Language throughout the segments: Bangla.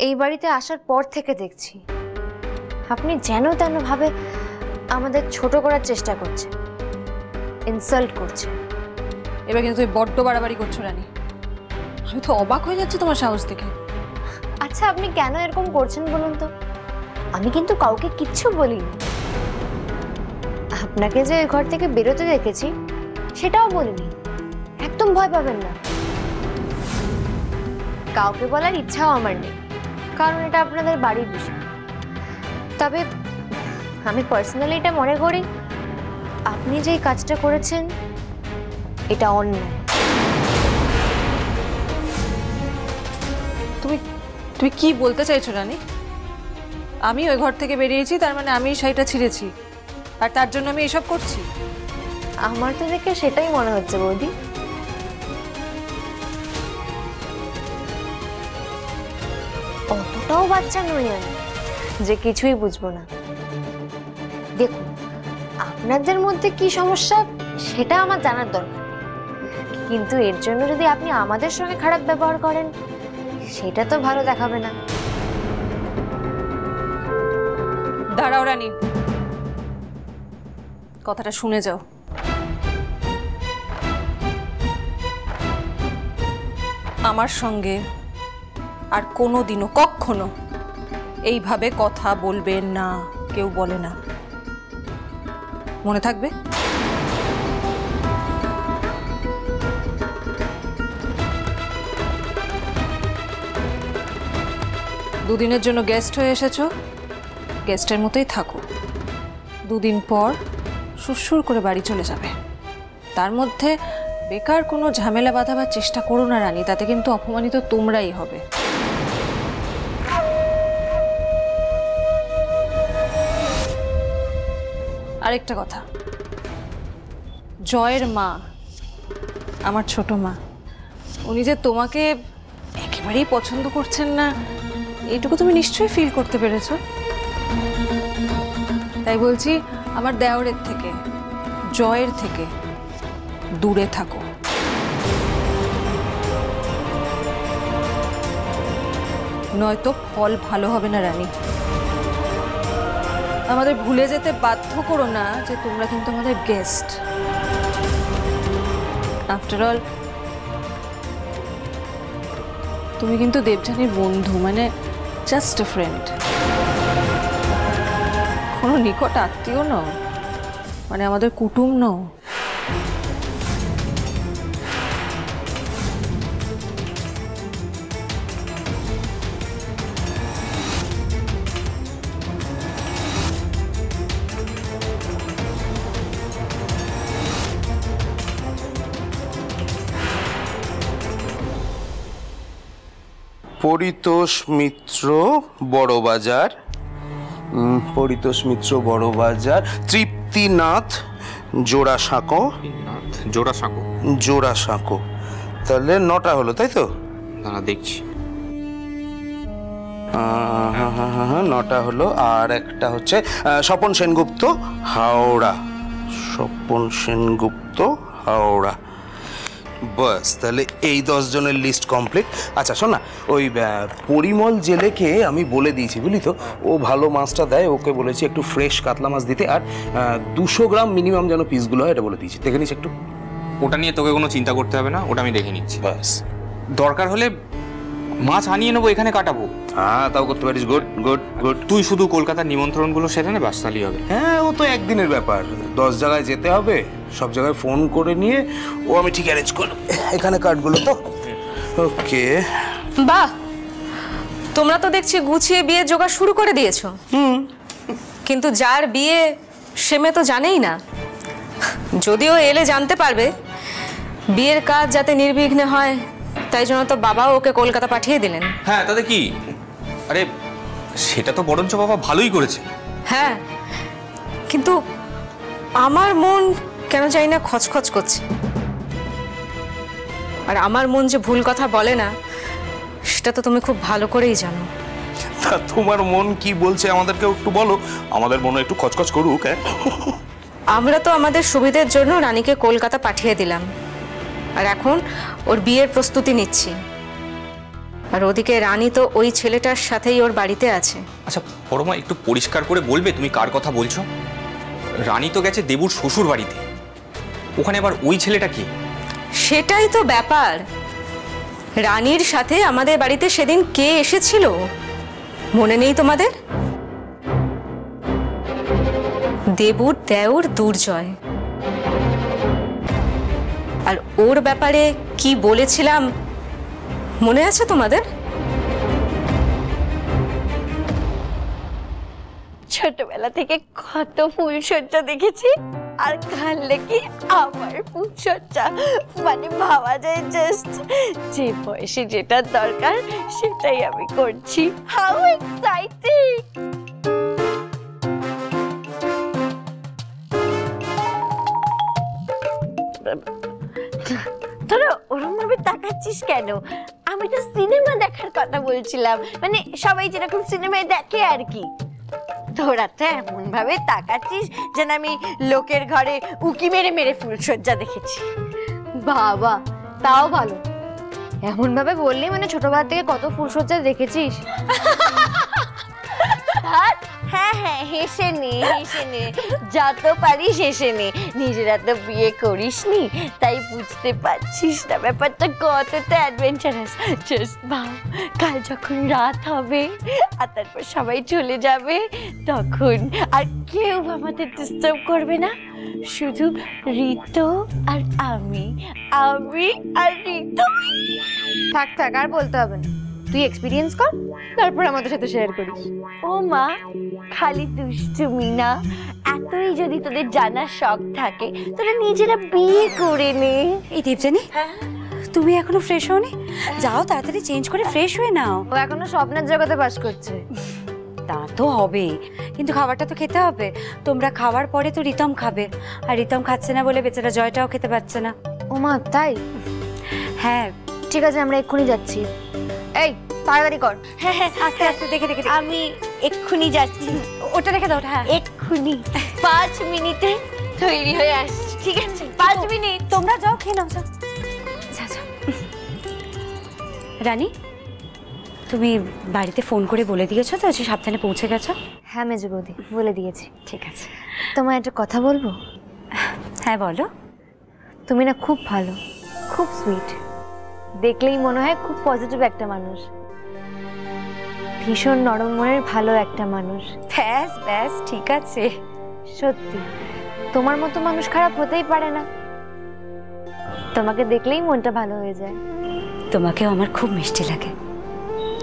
এই বাড়িতে আসার পর থেকে দেখছি আপনি যেন তেন ভাবে আমাদের ছোট করার চেষ্টা করছে, ইনসাল্ট করছে। এবার কিন্তু তুই বড্ড বাড়াবাড়ি করছো রানী, আমি তো অবাক হয়ে যাচ্ছি তোমার সাহস দেখে। আচ্ছা আপনি কেন এরকম করছেন বলুন তো? আমি কিন্তু কাউকে কিচ্ছু বলিনি। আপনাকে যে ঘর থেকে বেরোতে দেখেছি সেটাও বলিনি, একদম ভয় পাবেন না। কাউকে বলার ইচ্ছাও আমার নেই, কারণ এটা আপনাদের বাড়ির বিষয়। তবে আমি পার্সোনালি এটা মনে করি আপনি যেই কাজটা করেছেন এটা অন্যায়। তুমি কি বলতে চাইছো রানী? আমি ওই ঘর থেকে বেরিয়েছি, তার মানে আমি শাড়িটা ছিঁড়েছি, আর তার জন্য আমি এসব করছি? আমার তো দেখে সেটাই মনে হচ্ছে বৌদি। অতটাও বাচ্চা নই আমি যে কিছুই বুঝবো না। দেখুন, আপনাদের মধ্যে কি সমস্যা সেটা আমার জানার দরকার, কিন্তু এর জন্য যদি আপনি আমাদের সঙ্গে খারাপ ব্যবহার করেন সেটা তো ভালো দেখাবে না। দাঁড়াও রানী, কথাটা শুনে যাও। আমার সঙ্গে আর কোনোদিনও কখনো এইভাবে কথা বলবে না, কেউ বলে না, মনে থাকবে? দুদিনের জন্য গেস্ট হয়ে এসেছো, গেস্টের মতোই থাকো। দুদিন পর সুরসুর করে বাড়ি চলে যাবে। তার মধ্যে বেকার কোনো ঝামেলা বাঁধাবার চেষ্টা করো না রানী, তাতে কিন্তু অপমানিত তোমরাই হবে। আরেকটা কথা, জয়ের মা, আমার ছোট মা, উনি যে তোমাকে একেবারেই পছন্দ করছেন না এইটুকু তুমি নিশ্চয়ই ফিল করতে পেরেছো। তাই বলছি, আমার দেওরের থেকে, জয়ের থেকে দূরে থাকো। নয়তো ফল ভালো হবে না রানী। আমাদের ভুলে যেতে বাধ্য করো না যে তোমরা কিন্তু আমাদের গেস্ট। আফটার অল তুমি কিন্তু দেবযানীর বন্ধু, মানে জাস্ট এ ফ্রেন্ড, কোনো নিকট আত্মীয় নও, মানে আমাদের কুটুম নও। পরিতোষ মিত্র বড়বাজার, পরিতোষ মিত্র বড়বাজার, তৃপ্তিনাথ জোড়াসাঁকো, জোড়াসাঁকো। তাহলে 9টা হলো, তাই তো? না দেখছি, 9টা হলো। আর একটা হচ্ছে স্বপন সেনগুপ্ত হাওড়া, স্বপন সেনগুপ্ত হাওড়া। বাস, তাহলে এই 10 জনের লিস্ট কমপ্লিট। আচ্ছা শোন না, ওই পরিমল জেলেকে আমি বলে দিয়েছি বুঝলি তো, ও ভালো মাছটা দেয়, ওকে বলেছি একটু ফ্রেশ কাতলা মাছ দিতে, আর 200 গ্রাম মিনিমাম যেন পিসগুলো হয় এটা বলে দিয়েছি। দেখে নিস একটু। ওটা নিয়ে তোকে কোনো চিন্তা করতে হবে না, ওটা আমি দেখে নিচ্ছি। বাস, দরকার হলে মাছ আনিয়ে নেবো, এখানে কাটাবো। হ্যাঁ তাও করতে পারিস। Good good good. তুই শুধু কলকাতার নিমন্ত্রণগুলো সেরে নে, বাস তাহলেই হবে। হ্যাঁ ও তো একদিনের ব্যাপার, 10 জায়গায় যেতে হবে, সব জায়গায় ফোন করে নিয়ে ও আমি ঠিক অ্যারেঞ্জ করব। এখানে কার্ডগুলো তো ওকে। বাহ, তোমরা তো দেখছি গুছিয়ে বিয়ে জোগাড় শুরু করে দিয়েছো। কিন্তু যার বিয়ে সে মেয়ে তো জানেই না, যদিও এলে জানতে পারবে। বিয়ের কাজ যাতে নির্বিঘ্নে হয় তাই জন্য তো বাবাও ওকে কলকাতা পাঠিয়ে দিলেন। হ্যাঁ তাতে কি, আরে সেটা তো বরঞ্চ বাবা ভালোই করেছে। হ্যাঁ, কিন্তু আমার মন কেন জানি না খচখচ করছে। আর আমার মন যে ভুল কথা বলে না সেটা তো তুমি খুব ভালো করেই জানো। তা তোমার মন কি বলছে আমাদেরকে একটু বলো, আমাদের মনে একটু খচখচ করুক। আমরা তো আমাদের সুবিধের জন্য রানীকে কলকাতা পাঠিয়ে দিলাম, আর এখন ওর বিয়ের প্রস্তুতি নিচ্ছি। আর ওদিকে রানী তো ওই ছেলেটার সাথেই ওর বাড়িতে আছে। আচ্ছা পরমা, একটু পরিষ্কার করে বলবে তুমি কার কথা বলছো? রানী তো গেছে দেবুর শ্বশুর বাড়িতে, ওখানে আবার ওই ছেলেটা কি? সেটাই তো ব্যাপার। রানীর সাথে আমাদের বাড়িতে সেদিন কে এসেছিল মনে নেই তোমাদের? দেবুর দেওর দুর্জয়। আর ওর ব্যাপারে কি বলেছিলাম মনে আছে তোমাদের? ছোটবেলা থেকে কত ফুলসজ্জা দেখেছি, আর কাল নাকি আমার ফুলসজ্জা। মানে ভাবা যায় জাস্ট যে বয়সে যেটা দরকার সেটাই আমি করছি। How exciting! তোরা ওরম ভাবে তাকাচ্ছিস কেন? আমি তো সিনেমা দেখার কথা বলছিলাম, মানে সবাই যেরকম সিনেমায় দেখে আর কি। তোরা তো এমন ভাবে তাকাচ্ছিস যেন আমি লোকের ঘরে উকি মেরে মেরে ফুলসজ্জা দেখেছি। বাবা, তাও ভালো। এমন ভাবে বললি মানে ছোটবেলা থেকে কত ফুলসজ্জা দেখেছিস। হ্যাঁ হ্যাঁ, হেসে নে হেসে নে, যত পারিস হেসে নে। নিজেরা তো বিয়ে করিসনি, তাই বুঝতে পারছিস না ব্যাপারটা কতটা অ্যাডভেঞ্চারাস। জাস্ট ভাব, কাল যখন রাত হবে আর তারপর সবাই চলে যাবে, তখন আর কেউ আমাদের ডিস্টার্ব করবে না, শুধু ঋতু আর আমি আর ঋতু। থাক থাক, আর বলতে হবে না, তুই এক্সপিরিয়েন্স কর, তারপর আমাদের সাথে শেয়ার করিস। ও মা, খালি দুষ্টুমি না, এতই যদি তোদের জানার শখ থাকে তোরা নিজেরা বিয়ে করে নে। এই দেবজানি, তুমি এখনো ফ্রেশ হওনি? যাও তাড়াতাড়ি চেঞ্জ করে ফ্রেশ হয়ে নাও। ও এখনো স্বপ্নের জগতে বাস করছে। তা তো হবে, কিন্তু খাবারটা তো খেতে হবে। তোমরা খাওয়ার পরে তো রিতম খাবে, আর রিতম খাচ্ছে না বলে বেচারা জয়টাও খেতে পাচ্ছে না। ও মা, তাই? হ্যাঁ ঠিক আছে, আমরা এক্ষুনি যাচ্ছি। এই তাড়াতাড়ি কর। হ্যাঁ হ্যাঁ, আস্তে আস্তে দেখে দেখে। আমি এক্ষুনি যাচ্ছি। ওটা রেখে দাও। হ্যাঁ এক্ষুনি 5 মিনিটে তৈরি হয়ে আসছি। ঠিক আছে, 5 মিনিট। তোমরা যাও, খেয়ে নাও। যাও যাও যাও। রানী, তুমি বাড়িতে ফোন করে বলে দিয়েছো তো যে সাবধানে পৌঁছে গেছো? হ্যাঁ মেজো বৌদি, বলে দিয়েছি। ঠিক আছে। তোমায় একটা কথা বলবো? হ্যাঁ বলো। তুমি না খুব ভালো, খুব সুইট, দেখলেই মনে হয় খুব পজিটিভ একটা মানুষ, ভীষণ নরম মনের ভালো একটা মানুষ। ব্যাস ব্যাস, ঠিক আছে। সত্যি, তোমার মতো মানুষ খারাপ হতেই পারে না। তোমাকে দেখলেই মনটা ভালো হয়ে যায়। তোমাকেও আমার খুব মিষ্টি লাগে,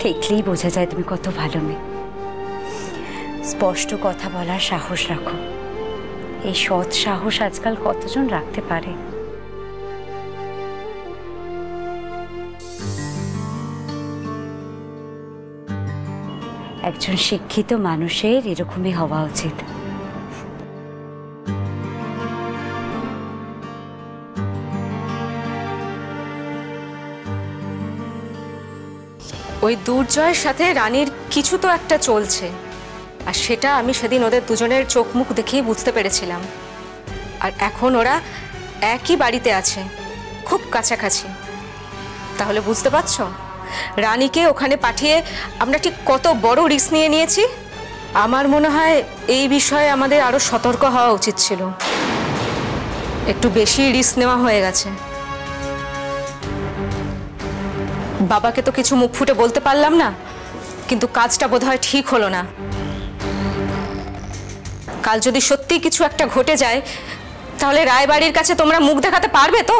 দেখলেই বোঝা যায় তুমি কত ভালো মেয়ে। স্পষ্ট কথা বলার সাহস রাখো, এই সৎ সাহস আজকাল কতজন রাখতে পারে। একজন শিক্ষিত মানুষের এরকমই হওয়া উচিত। ওই দুর্জয়ের সাথে রানীর কিছু তো একটা চলছে, আর সেটা আমি সেদিন ওদের দুজনের চোখ মুখ দেখেই বুঝতে পেরেছিলাম। আর এখন ওরা একই বাড়িতে আছে, খুব কাছাকাছি। তাহলে বুঝতে পারছো রানীকে ওখানে পাঠিয়ে আমরা ঠিক কত বড় রিস্ক নিয়ে নিয়েছি। আমার মনে হয় এই বিষয়ে আমাদের আরো সতর্ক হওয়া উচিত ছিল, একটু বেশি রিস্ক নেওয়া হয়ে গেছে। বাবাকে তো কিছু মুখ ফুটে বলতে পারলাম না, কিন্তু কাজটা বোধহয় ঠিক হলো না। কাল যদি সত্যি কিছু একটা ঘটে যায়, তাহলে রায়বাড়ির কাছে তোমরা মুখ দেখাতে পারবে তো?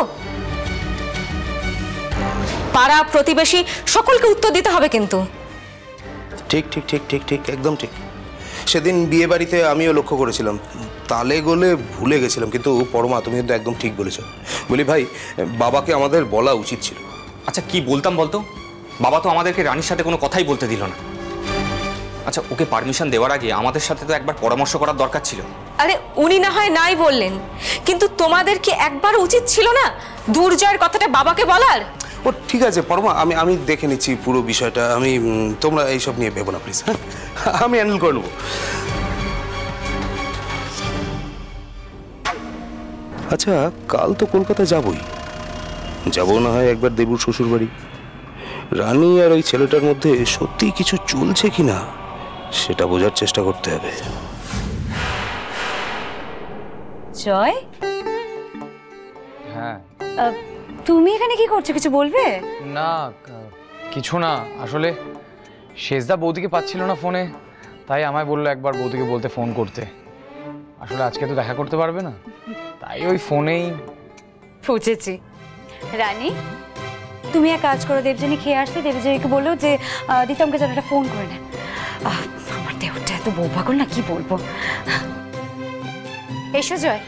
পাড়া প্রতিবেশী সকলকে উত্তর দিতে হবে কিন্তু। ঠিক ঠিক ঠিক ঠিক ঠিক, একদম ঠিক। সেদিন বিয়ে বাড়িতে আমিও লক্ষ্য করেছিলাম, তালে গোলে ভুলে গেছিলাম, কিন্তু পরমা তুমি কিন্তু একদম ঠিক বলেছো। বলি ভাই, বাবাকে আমাদের বলা উচিত ছিল। আচ্ছা কি বলতাম বলতো? বাবা তো আমাদেরকে রানীর সাথে কোনো কথাই বলতে দিল না। আচ্ছা ওকে পারমিশন দেওয়ার আগে আমাদের সাথে তো একবার পরামর্শ করার দরকার ছিল। আরে উনি না হয় নাই বললেন, কিন্তু তোমাদের কি একবার উচিত ছিল না দুর্জয়ের কথাটা বাবাকে বলার? ও ঠিক আছে পরমা, আমি দেখে নিচ্ছি পুরো বিষয়টা। আমি তোমরা এইসব নিয়ে ভেবো না প্লিজ, হ্যাঁ আমি হ্যান্ডেল করে নেবো। আচ্ছা কাল তো কলকাতা যাবই, যাবো না হয় একবার দেবুর শ্বশুর বাড়ি। রানী আর ওই ছেলেটার মধ্যে সত্যি কিছু চলছে কিনা সেটা বোঝার চেষ্টা করতে হবে। জয়, হ্যাঁ। তুমি এখানে কি করছো, কিছু বলবে? না কিছু না, আসলে শেষদা বৌদিকে পাচ্ছিল না ফোনে, তাই আমায় বললো একবার বৌদিকে বলতে ফোন করতে। আসলে আজকে তো দেখা করতে পারবে না, তাই ওই ফোনেই। বুঝেছি। রানী, তুমি এক কাজ করো, দেবযানী খেয়ে আসলে দেবযানীকে বললো যে রিতমকে যেন একটা ফোন করে নেয়। আমার দেহটা এত বউ পাগল না, কি বলবো। এসো জয়।